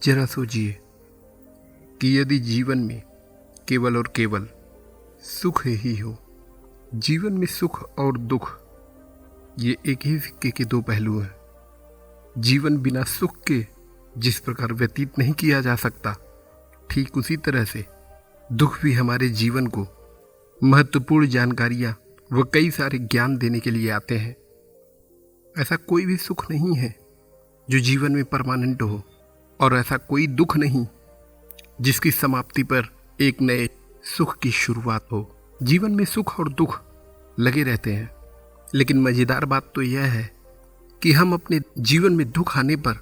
जरा सोचिए कि यदि जीवन में केवल और केवल सुख ही हो, जीवन में सुख और दुख ये एक ही सिक्के के दो पहलू हैं। जीवन बिना सुख के जिस प्रकार व्यतीत नहीं किया जा सकता, ठीक उसी तरह से दुख भी हमारे जीवन को महत्वपूर्ण जानकारियां व कई सारे ज्ञान देने के लिए आते हैं। ऐसा कोई भी सुख नहीं है जो जीवन में परमानेंट हो, और ऐसा कोई दुख नहीं जिसकी समाप्ति पर एक नए सुख की शुरुआत हो। जीवन में सुख और दुख लगे रहते हैं, लेकिन मज़ेदार बात तो यह है कि हम अपने जीवन में दुख आने पर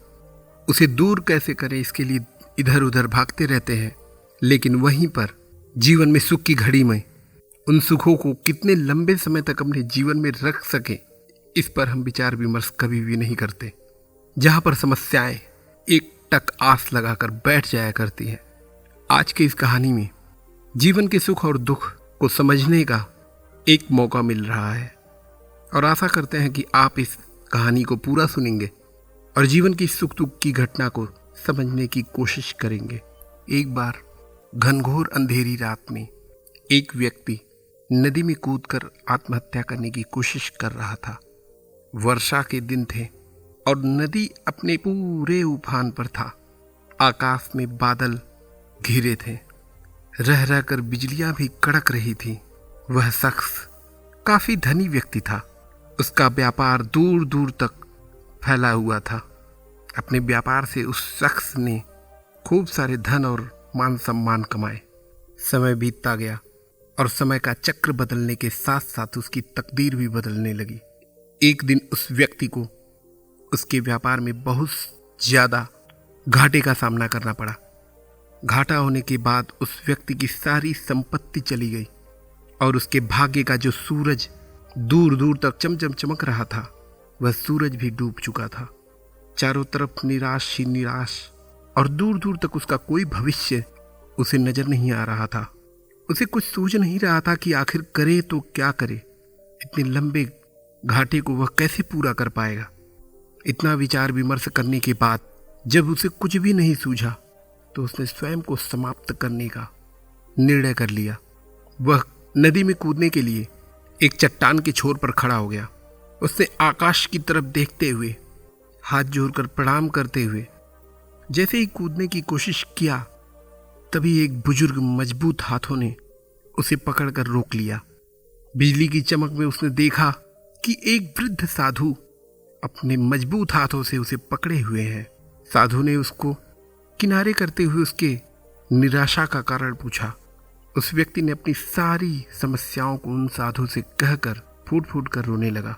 उसे दूर कैसे करें, इसके लिए इधर उधर भागते रहते हैं। लेकिन वहीं पर जीवन में सुख की घड़ी में उन सुखों को कितने लंबे समय तक अपने जीवन में रख सकें, इस पर हम विचार विमर्श कभी भी नहीं करते। जहाँ पर समस्याएं एक टक आस लगाकर बैठ जाया करती हैं। आज की इस कहानी में जीवन के सुख और दुख को समझने का एक मौका मिल रहा है, और आशा करते हैं कि आप इस कहानी को पूरा सुनेंगे और जीवन की सुख दुख की घटना को समझने की कोशिश करेंगे। एक बार घनघोर अंधेरी रात में एक व्यक्ति नदी में कूदकर आत्महत्या करने की कोशिश कर रहा था। वर्षा के दिन थे और नदी अपने पूरे उफान पर था। आकाश में बादल घिरे थे, रह रह कर बिजलियां भी कड़क रही थी। वह शख्स काफी धनी व्यक्ति था। उसका व्यापार दूर दूर तक फैला हुआ था। अपने व्यापार से उस शख्स ने खूब सारे धन और मान सम्मान कमाए। समय बीतता गया और समय का चक्र बदलने के साथ साथ उसकी तकदीर भी बदलने लगी। एक दिन उस व्यक्ति को उसके व्यापार में बहुत ज़्यादा घाटे का सामना करना पड़ा। घाटा होने के बाद उस व्यक्ति की सारी संपत्ति चली गई और उसके भाग्य का जो सूरज दूर दूर तक चमचम चमक रहा था, वह सूरज भी डूब चुका था। चारों तरफ निराश ही निराश, और दूर दूर तक उसका कोई भविष्य उसे नजर नहीं आ रहा था। उसे कुछ सूझ नहीं रहा था कि आखिर करे तो क्या करे। इतने लंबे घाटे को वह कैसे पूरा कर पाएगा। इतना विचार विमर्श करने के बाद जब उसे कुछ भी नहीं सूझा, तो उसने स्वयं को समाप्त करने का निर्णय कर लिया। वह नदी में कूदने के लिए एक चट्टान के छोर पर खड़ा हो गया। उसने आकाश की तरफ देखते हुए, हाथ जोड़कर प्रणाम करते हुए जैसे ही कूदने की कोशिश किया, तभी एक बुजुर्ग मजबूत हाथों ने उसे पकड़कर रोक लिया। बिजली की चमक में उसने देखा कि एक वृद्ध साधु अपने मजबूत हाथों से उसे पकड़े हुए हैं। साधु ने उसको किनारे करते हुए उसके निराशा का कारण पूछा। उस व्यक्ति ने अपनी सारी समस्याओं को उन साधु से कहकर फूट फूट कर रोने लगा।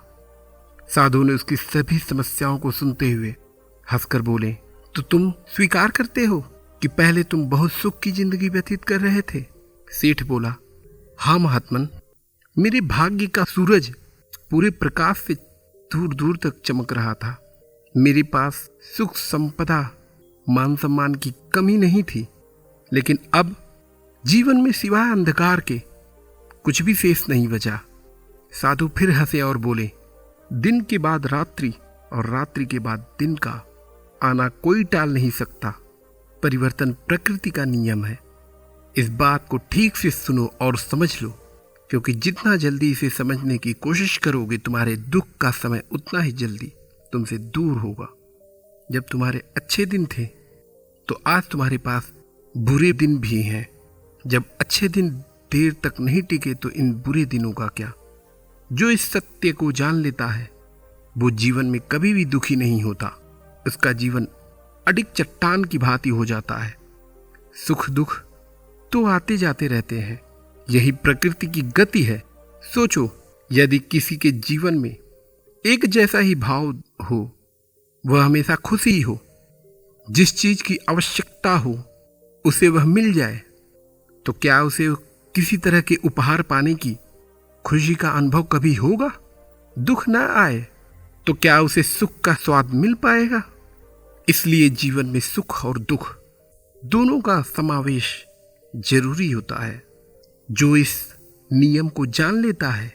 साधु ने उसकी सभी समस्याओं को सुनते हुए हंसकर बोले, तो तुम स्वीकार करते हो कि पहले तुम बहुत सुख की जिंदगी व्यतीत कर रहे थे? सेठ बोला, हाँ महात्मन, मेरे भाग्य का सूरज पूरे प्रकाश से दूर दूर तक चमक रहा था। मेरे पास सुख संपदा मान सम्मान की कमी नहीं थी, लेकिन अब जीवन में सिवाय अंधकार के कुछ भी शेष नहीं बचा। साधु फिर हंसे और बोले, दिन के बाद रात्रि और रात्रि के बाद दिन का आना कोई टाल नहीं सकता। परिवर्तन प्रकृति का नियम है। इस बात को ठीक से सुनो और समझ लो, क्योंकि जितना जल्दी इसे समझने की कोशिश करोगे, तुम्हारे दुख का समय उतना ही जल्दी तुमसे दूर होगा। जब तुम्हारे अच्छे दिन थे, तो आज तुम्हारे पास बुरे दिन भी हैं। जब अच्छे दिन देर तक नहीं टिके, तो इन बुरे दिनों का क्या? जो इस सत्य को जान लेता है, वो जीवन में कभी भी दुखी नहीं होता। उसका जीवन अडिग चट्टान की भांति हो जाता है। सुख दुख तो आते जाते रहते हैं, यही प्रकृति की गति है। सोचो, यदि किसी के जीवन में एक जैसा ही भाव हो, वह हमेशा खुशी हो, जिस चीज की आवश्यकता हो उसे वह मिल जाए, तो क्या उसे किसी तरह के उपहार पाने की खुशी का अनुभव कभी होगा? दुख न आए तो क्या उसे सुख का स्वाद मिल पाएगा? इसलिए जीवन में सुख और दुख दोनों का समावेश जरूरी होता है। जो इस नियम को जान लेता है,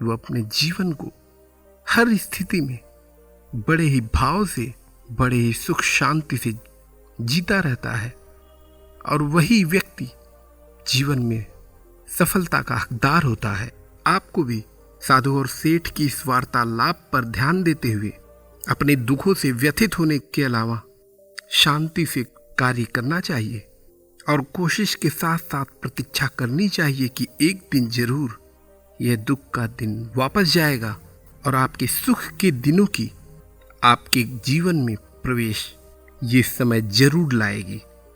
वो अपने जीवन को हर स्थिति में बड़े ही भाव से, बड़े ही सुख शांति से जीता रहता है और वही व्यक्ति जीवन में सफलता का हकदार होता है। आपको भी साधु और सेठ की इस वार्तालाप पर ध्यान देते हुए अपने दुखों से व्यथित होने के अलावा शांति से कार्य करना चाहिए और कोशिश के साथ साथ प्रतीक्षा करनी चाहिए कि एक दिन जरूर यह दुख का दिन वापस जाएगा और आपके सुख के दिनों की आपके जीवन में प्रवेश ये समय जरूर लाएगी।